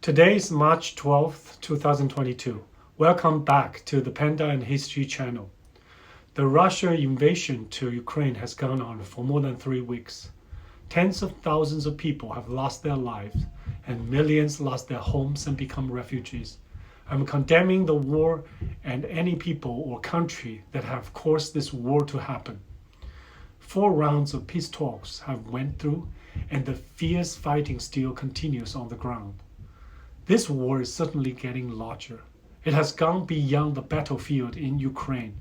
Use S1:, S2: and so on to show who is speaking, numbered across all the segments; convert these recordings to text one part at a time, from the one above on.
S1: Today is March 12th, 2022. Welcome back to the Panda and History channel. The Russia invasion to Ukraine has gone on for more than 3 weeks. Tens of thousands of people have lost their lives and millions lost their homes and become refugees. I'm condemning the war and any people or country that have caused this war to happen. 4 rounds of peace talks have went through and the fierce fighting still continues on the ground. This war is certainly getting larger. It has gone beyond the battlefield in Ukraine.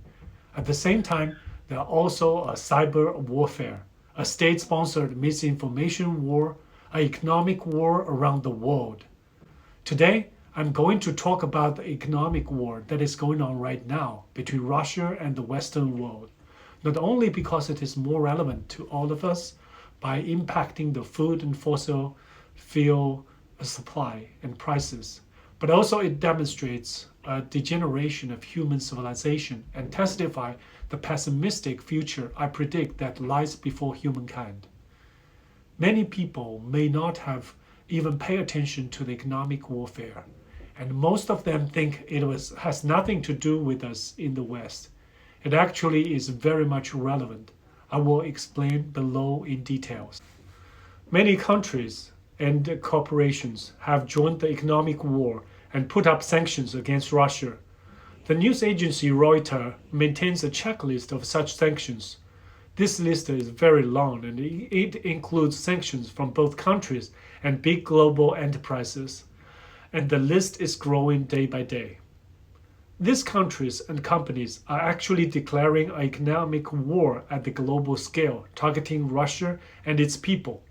S1: At the same time, there are also a cyber warfare, a state-sponsored misinformation war, an economic war around the world. Today, I'm going to talk about the economic war that is going on right now between Russia and the Western world, not only because it is more relevant to all of us by impacting the food and fossil fuel supply and prices, but also it demonstrates a degeneration of human civilization and testifies the pessimistic future I predict that lies before humankind. Many people may not have even paid attention to the economic warfare, and most of them think it has nothing to do with us in the West. It actually is very much relevant. I will explain below in details. Many countries and corporations have joined the economic war and put up sanctions against Russia. The news agency Reuters maintains a checklist of such sanctions. This list is very long and it includes sanctions from both countries and big global enterprises, and the list is growing day by day. These countries and companies are actually declaring an economic war at the global scale, targeting Russia and its people.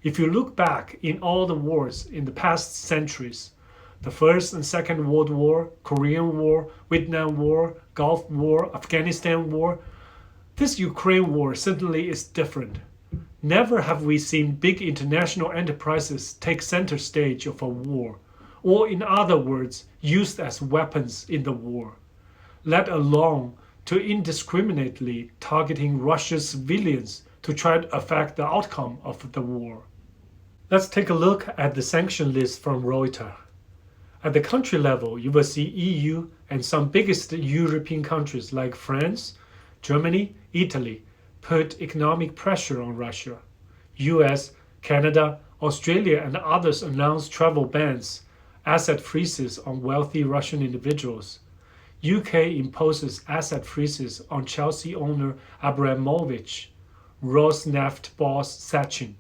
S1: If you look back in all the wars in the past centuries, the First and Second World War, Korean War, Vietnam War, Gulf War, Afghanistan War, this Ukraine war certainly is different. Never have we seen big international enterprises take center stage of a war, or in other words, used as weapons in the war, let alone to indiscriminately targeting Russia's civilians to try to affect the outcome of the war. Let's take a look at the sanction list from Reuters. At the country level, you will see EU and some biggest European countries like France, Germany, Italy put economic pressure on Russia. US, Canada, Australia and others announced travel bans, asset freezes on wealthy Russian individuals. UK imposes asset freezes on Chelsea owner Abramovich, Rosneft boss Sanction.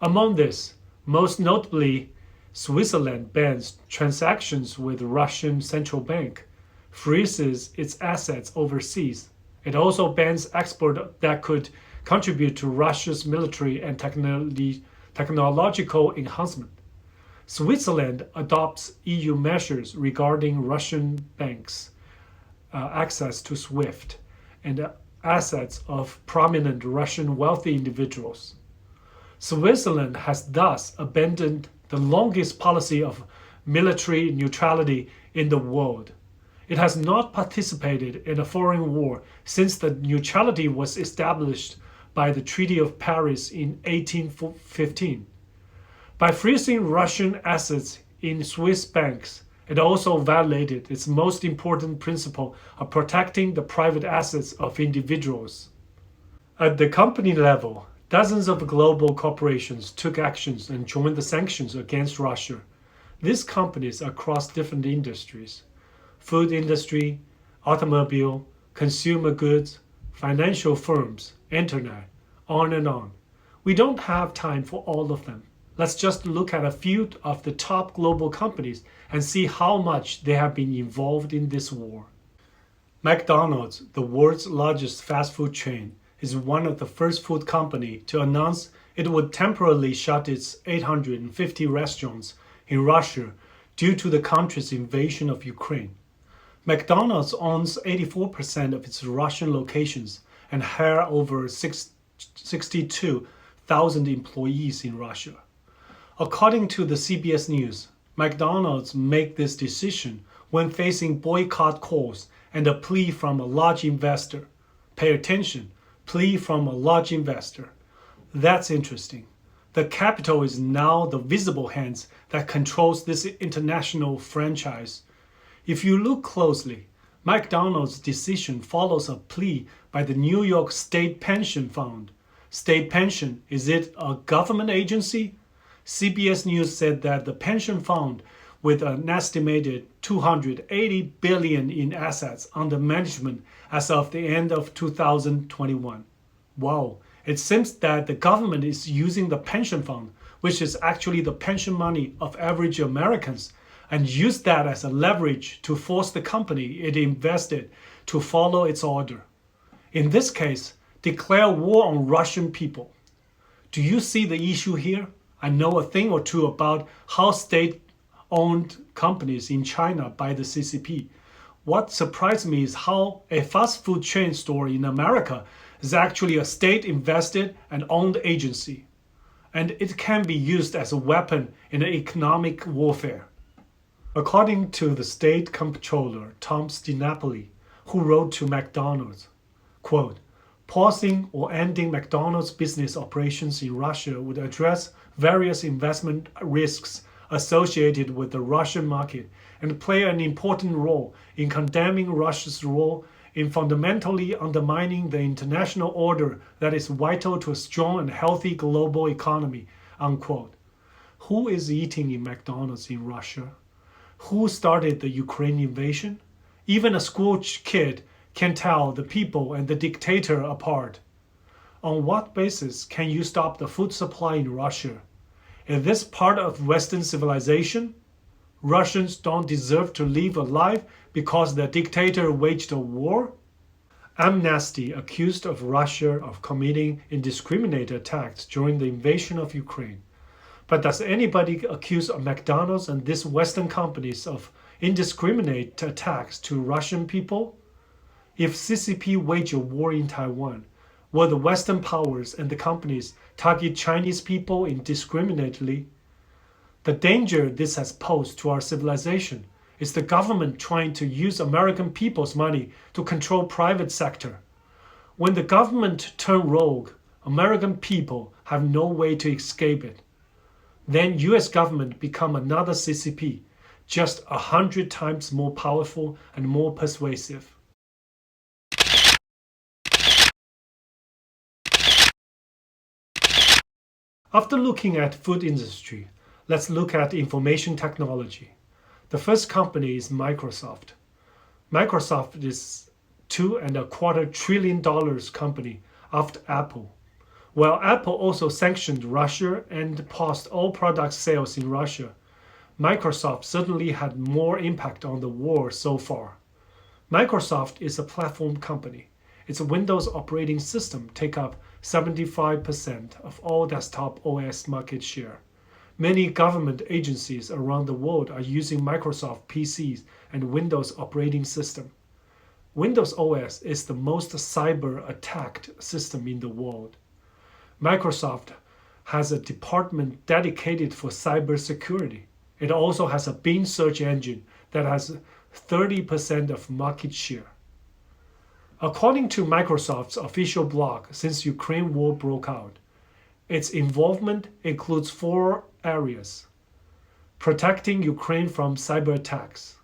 S1: Among this, most notably, Switzerland bans transactions with Russian central bank, freezes its assets overseas. It also bans export that could contribute to Russia's military and technological enhancement. Switzerland adopts EU measures regarding Russian banks' access to SWIFT and assets of prominent Russian wealthy individuals. Switzerland has thus abandoned the longest policy of military neutrality in the world. It has not participated in a foreign war since the neutrality was established by the Treaty of Paris in 1815. By freezing Russian assets in Swiss banks, it also violated its most important principle of protecting the private assets of individuals. At the company level, dozens of global corporations took actions and joined the sanctions against Russia. These companies are across different industries: food industry, automobile, consumer goods, financial firms, internet, on and on. We don't have time for all of them. Let's just look at a few of the top global companies and see how much they have been involved in this war. McDonald's, the world's largest fast food chain, is one of the first food company to announce it would temporarily shut its 850 restaurants in Russia due to the country's invasion of Ukraine. McDonald's owns 84% of its Russian locations and hire over 62,000 employees in Russia. According to the CBS News, McDonald's made this decision when facing boycott calls and a plea from a large investor. Pay attention, plea from a large investor. That's interesting. The capital is now the visible hands that controls this international franchise. If you look closely, McDonald's decision follows a plea by the New York State Pension Fund. State pension, is it a government agency? CBS News said that the pension fund, with an estimated $280 billion in assets under management as of the end of 2021. Wow, it seems that the government is using the pension fund, which is actually the pension money of average Americans, and use that as a leverage to force the company it invested to follow its order. In this case, declare war on Russian people. Do you see the issue here? I know a thing or two about how state-owned companies in China buy the CCP. What surprised me is how a fast food chain store in America is actually a state-invested and owned agency, and it can be used as a weapon in economic warfare. According to the state comptroller, Tom DiNapoli, who wrote to McDonald's, quote, pausing or ending McDonald's business operations in Russia would address various investment risks associated with the Russian market and play an important role in condemning Russia's role in fundamentally undermining the international order that is vital to a strong and healthy global economy, unquote. Who is eating in McDonald's in Russia? Who started the Ukraine invasion? Even a school kid can tell the people and the dictator apart. On what basis can you stop the food supply in Russia? Is this part of Western civilization? Russians don't deserve to live alive because their dictator waged a war? Amnesty accused of Russia of committing indiscriminate attacks during the invasion of Ukraine. But does anybody accuse McDonald's and these Western companies of indiscriminate attacks to Russian people? If CCP waged a war in Taiwan, will the Western powers and the companies target Chinese people indiscriminately? The danger this has posed to our civilization is the government trying to use American people's money to control private sector. When the government turn rogue, American people have no way to escape it. Then US government become another CCP, just 100 times more powerful and more persuasive. After looking at food industry, let's look at information technology. The first company is Microsoft. Microsoft is $2.25 trillion company after Apple. While Apple also sanctioned Russia and paused all product sales in Russia, Microsoft certainly had more impact on the war so far. Microsoft is a platform company. Its Windows operating system take up 75% of all desktop OS market share. Many government agencies around the world are using Microsoft PCs and Windows operating system. Windows OS is the most cyber-attacked system in the world. Microsoft has a department dedicated for cybersecurity. It also has a Bing search engine that has 30% of market share. According to Microsoft's official blog since Ukraine war broke out, its involvement includes 4 areas: protecting Ukraine from cyber attacks,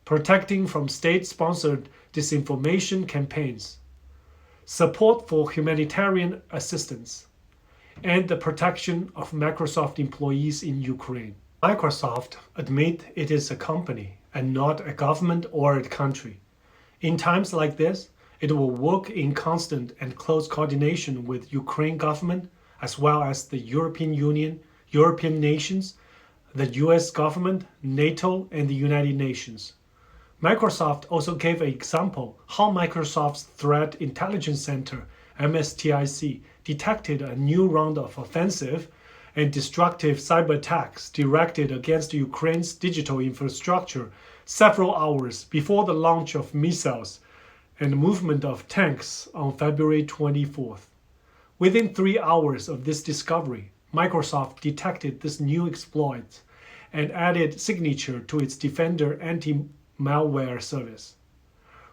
S1: protecting from state-sponsored disinformation campaigns, support for humanitarian assistance, and the protection of Microsoft employees in Ukraine. Microsoft admits it is a company and not a government or a country. In times like this, it will work in constant and close coordination with Ukraine government as well as the European Union, European nations, the US government, NATO, and the United Nations. Microsoft also gave an example how Microsoft's Threat Intelligence Center, MSTIC, detected a new round of offensive and destructive cyber attacks directed against Ukraine's digital infrastructure several hours before the launch of missiles and movement of tanks on February 24th. Within 3 hours of this discovery, Microsoft detected this new exploit and added signature to its Defender anti-malware service.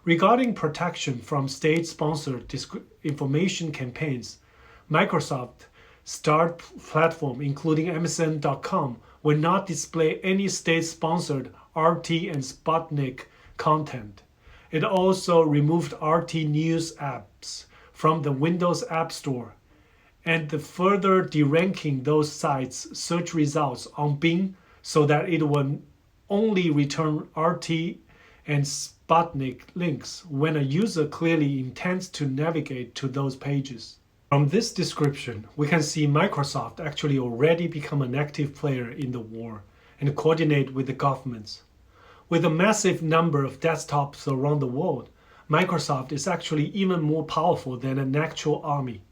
S1: Regarding protection from state-sponsored disinformation campaigns, Microsoft Start platform, including MSN.com, will not display any state-sponsored RT and Sputnik content. It also removed RT News apps from the Windows App Store and further deranking those sites' search results on Bing so that it will only return RT and Sputnik links when a user clearly intends to navigate to those pages. From this description, we can see Microsoft actually already become an active player in the war and coordinate with the governments. With a massive number of desktops around the world, Microsoft is actually even more powerful than an actual army.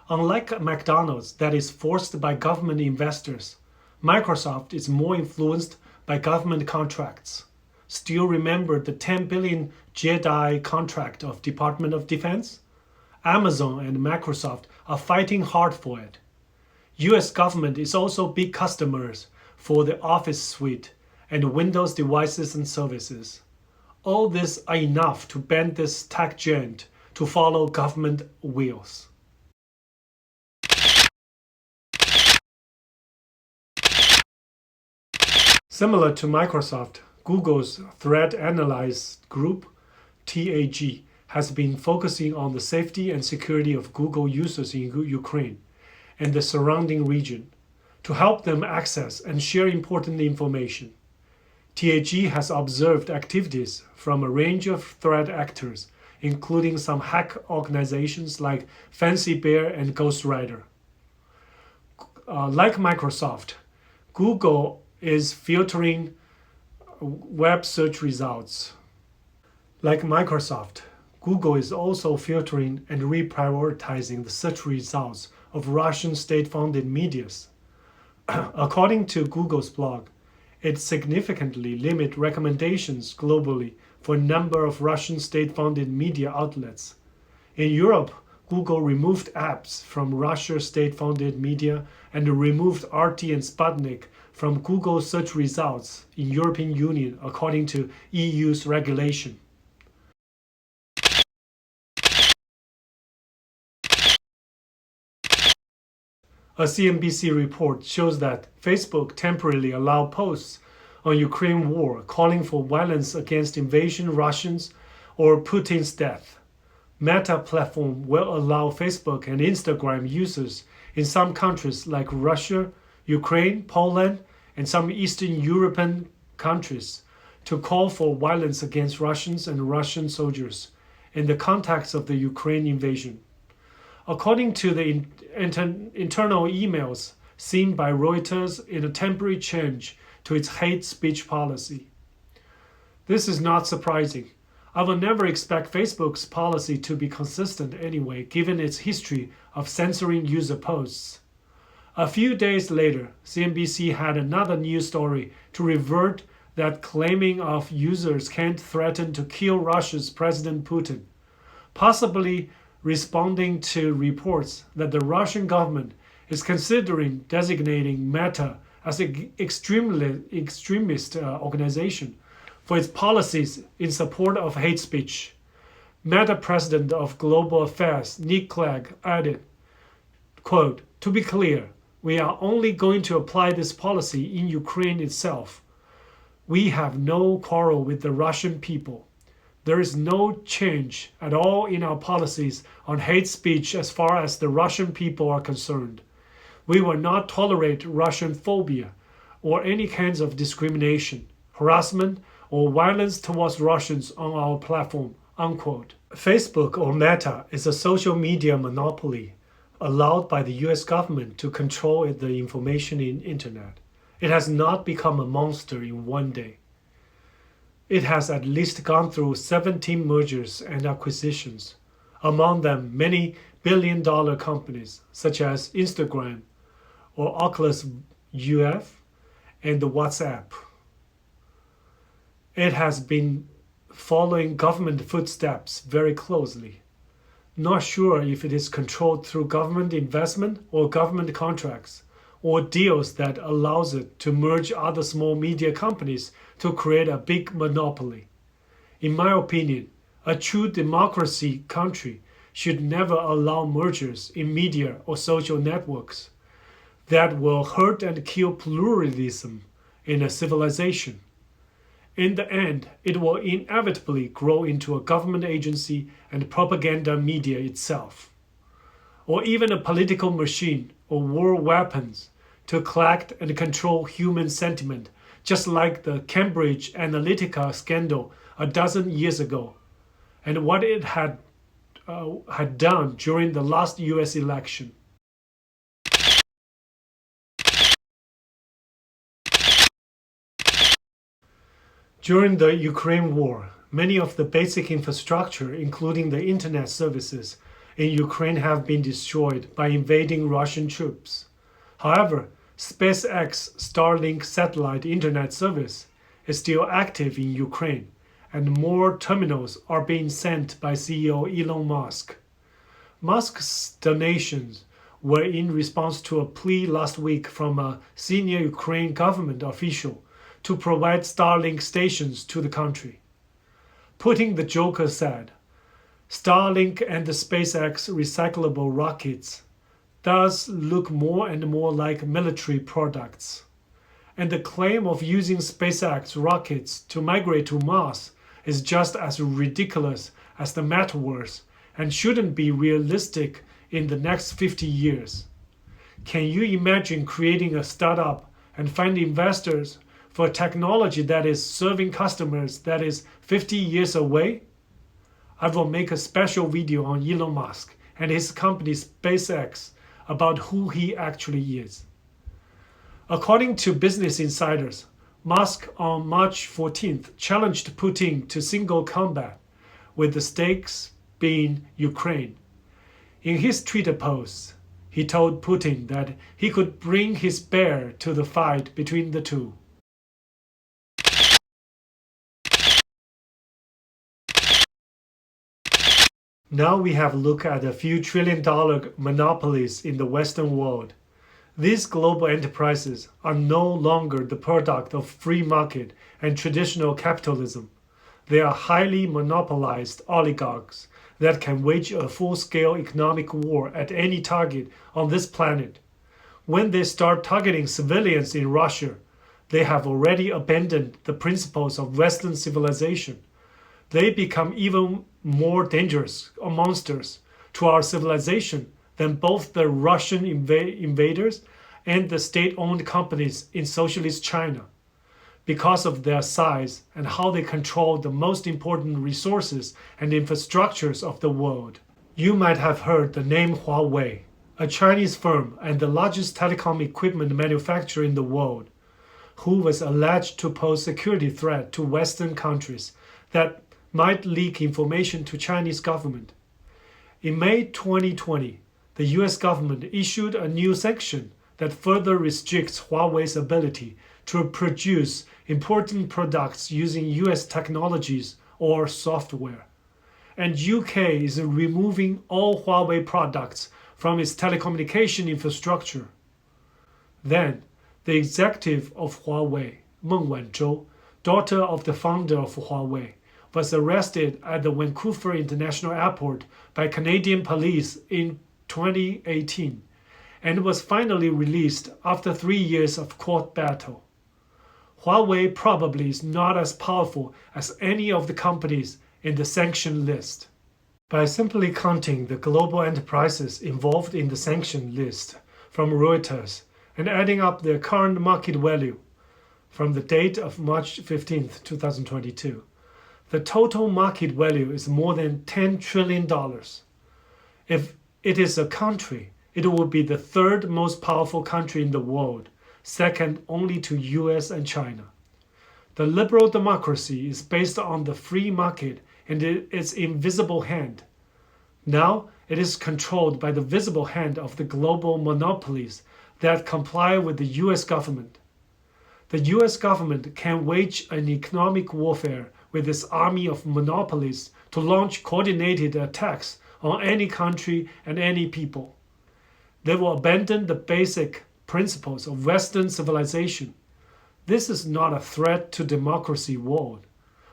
S1: Unlike McDonald's that is forced by government investors, Microsoft is more influenced by government contracts. Still remember the 10 billion JEDI contract of Department of Defense? Amazon and Microsoft are fighting hard for it. US government is also big customers for the Office suite and Windows devices and services. All this are enough to bend this tech giant to follow government wheels. Similar to Microsoft, Google's Threat Analysis Group, TAG, has been focusing on the safety and security of Google users in Ukraine and the surrounding region to help them access and share important information. TAG has observed activities from a range of threat actors, including some hack organizations like Fancy Bear and Ghostwriter. Like Microsoft, Google is filtering web search results. Like Microsoft, Google is also filtering and reprioritizing the search results of Russian state-funded medias. According to Google's blog, it significantly limits recommendations globally for a number of Russian state-funded media outlets. In Europe, Google removed apps from Russia state-funded media and removed RT and Sputnik from Google search results in European Union according to EU's regulation. A CNBC report shows that Facebook temporarily allowed posts on Ukraine war calling for violence against invasion Russians or Putin's death. Meta platform will allow Facebook and Instagram users in some countries like Russia, Ukraine, Poland, and some Eastern European countries to call for violence against Russians and Russian soldiers in the context of the Ukraine invasion. According to the internal emails seen by Reuters in a temporary change to its hate speech policy. This is not surprising. I will never expect Facebook's policy to be consistent anyway, given its history of censoring user posts. A few days later, CNBC had another news story to revert that claiming of users can't threaten to kill Russia's President Putin, possibly responding to reports that the Russian government is considering designating Meta as an extremist organization for its policies in support of hate speech. Meta President of Global Affairs Nick Clegg added, quote, "To be clear, we are only going to apply this policy in Ukraine itself. We have no quarrel with the Russian people. There is no change at all in our policies on hate speech as far as the Russian people are concerned. We will not tolerate Russian phobia or any kinds of discrimination, harassment, or violence towards Russians on our platform," unquote. Facebook, or Meta, is a social media monopoly allowed by the US government to control the information in internet. It has not become a monster in one day. It has at least gone through 17 mergers and acquisitions, among them many billion-dollar companies such as Instagram or Oculus UF and WhatsApp. It has been following government footsteps very closely. Not sure if it is controlled through government investment or government contracts, or deals that allows it to merge other small media companies to create a big monopoly. In my opinion, a true democracy country should never allow mergers in media or social networks that will hurt and kill pluralism in a civilization. In the end, it will inevitably grow into a government agency and propaganda media itself, or even a political machine or war weapons to collect and control human sentiment, just like the Cambridge Analytica scandal a dozen years ago, and what it had done during the last US election. During the Ukraine war, many of the basic infrastructure, including the internet services, in Ukraine have been destroyed by invading Russian troops. However, SpaceX Starlink satellite internet service is still active in Ukraine, and more terminals are being sent by CEO Elon Musk. Musk's donations were in response to a plea last week from a senior Ukraine government official to provide Starlink stations to the country. Putin the Joker said, "Starlink and the SpaceX recyclable rockets does look more and more like military products. And the claim of using SpaceX rockets to migrate to Mars is just as ridiculous as the metaverse and shouldn't be realistic in the next 50 years. Can you imagine creating a startup and find investors for technology that is serving customers that is 50 years away?" I will make a special video on Elon Musk and his company SpaceX about who he actually is. According to Business Insiders, Musk on March 14th challenged Putin to single combat, with the stakes being Ukraine. In his Twitter posts, he told Putin that he could bring his bear to the fight between the two. Now we have a look at a few trillion-dollar monopolies in the Western world. These global enterprises are no longer the product of free market and traditional capitalism. They are highly monopolized oligarchs that can wage a full-scale economic war at any target on this planet. When they start targeting civilians in Russia, they have already abandoned the principles of Western civilization. They become even more dangerous or monsters to our civilization than both the Russian invaders and the state-owned companies in socialist China, because of their size and how they control the most important resources and infrastructures of the world. You might have heard the name Huawei, a Chinese firm and the largest telecom equipment manufacturer in the world, who was alleged to pose security threat to Western countries that might leak information to Chinese government. In May 2020, the US government issued a new sanction that further restricts Huawei's ability to produce important products using US technologies or software. And UK is removing all Huawei products from its telecommunication infrastructure. Then, the executive of Huawei, Meng Wanzhou, daughter of the founder of Huawei, was arrested at the Vancouver International Airport by Canadian police in 2018 and was finally released after 3 years of court battle. Huawei probably is not as powerful as any of the companies in the sanction list. By simply counting the global enterprises involved in the sanction list from Reuters and adding up their current market value from the date of March 15, 2022, the total market value is more than $10 trillion. If it is a country, it will be the third most powerful country in the world, second only to US and China. The liberal democracy is based on the free market and its invisible hand. Now it is controlled by the visible hand of the global monopolies that comply with the US government. The US government can wage an economic warfare with its army of monopolies to launch coordinated attacks on any country and any people. They will abandon the basic principles of Western civilization. This is not a threat to democracy world,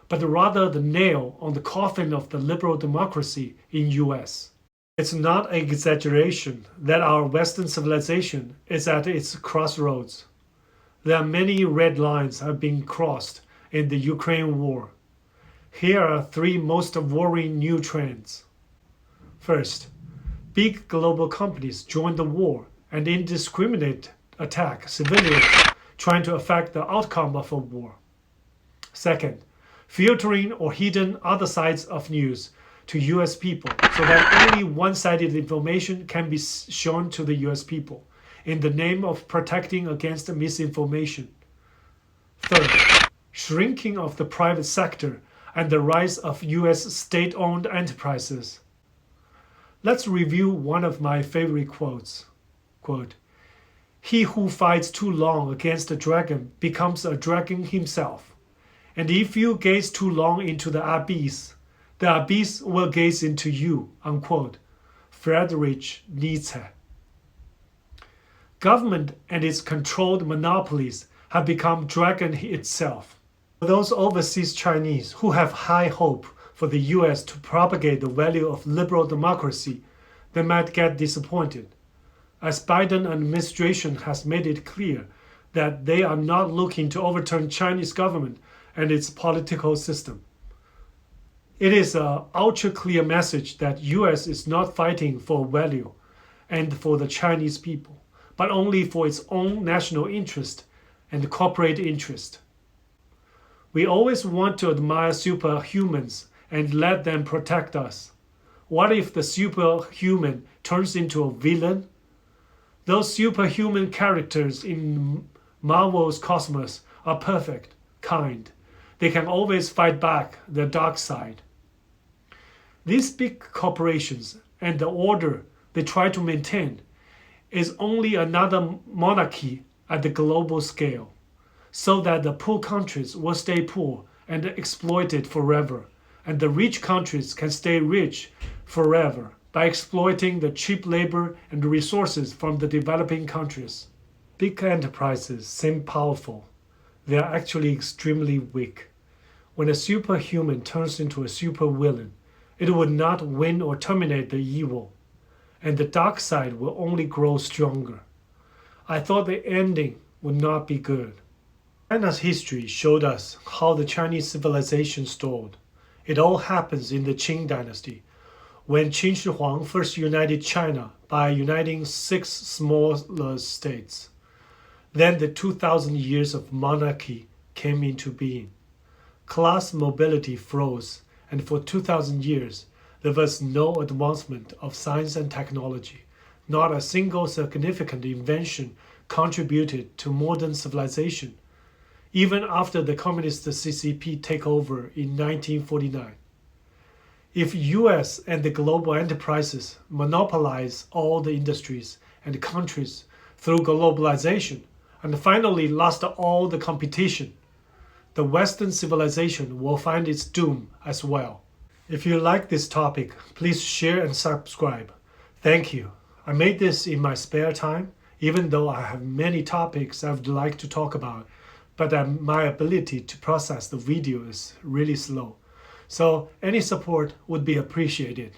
S1: but rather the nail on the coffin of the liberal democracy in US. It's not an exaggeration that our Western civilization is at its crossroads. There are many red lines have been crossed in the Ukraine war. Here are three most worrying new trends. First, big global companies join the war and indiscriminate attack civilians trying to affect the outcome of a war. Second, filtering or hidden other sides of news to US people so that only one-sided information can be shown to the US people in the name of protecting against misinformation. Third, shrinking of the private sector and the rise of US state-owned enterprises. Let's review one of my favorite quotes. Quote, "He who fights too long against a dragon becomes a dragon himself. And if you gaze too long into the abyss will gaze into you." Unquote. Friedrich Nietzsche. Government and its controlled monopolies have become dragon itself. For those overseas Chinese who have high hope for the US to propagate the value of liberal democracy, they might get disappointed, as Biden administration has made it clear that they are not looking to overturn Chinese government and its political system. It is an ultra-clear message that US is not fighting for value and for the Chinese people, but only for its own national interest and corporate interest. We always want to admire superhumans and let them protect us. What if the superhuman turns into a villain? Those superhuman characters in Marvel's cosmos are perfect, kind. They can always fight back the dark side. These big corporations and the order they try to maintain is only another monarchy at the global scale, so that the poor countries will stay poor and exploited forever, and the rich countries can stay rich forever by exploiting the cheap labor and resources from the developing countries. Big enterprises seem powerful. They are actually extremely weak. When a superhuman turns into a supervillain, it would not win or terminate the evil, and the dark side will only grow stronger. I thought the ending would not be good. China's history showed us how the Chinese civilization stalled. It all happens in the Qing dynasty, when Qin Shi Huang first united China by uniting 6 smaller states. Then the 2,000 years of monarchy came into being. Class mobility froze, and for 2,000 years, there was no advancement of science and technology. Not a single significant invention contributed to modern civilization, even after the communist CCP takeover in 1949. If US and the global enterprises monopolize all the industries and countries through globalization and finally lost all the competition, the Western civilization will find its doom as well. If you like this topic, please share and subscribe. Thank you. I made this in my spare time, even though I have many topics I would like to talk about, but my ability to process the video is really slow. So any support would be appreciated.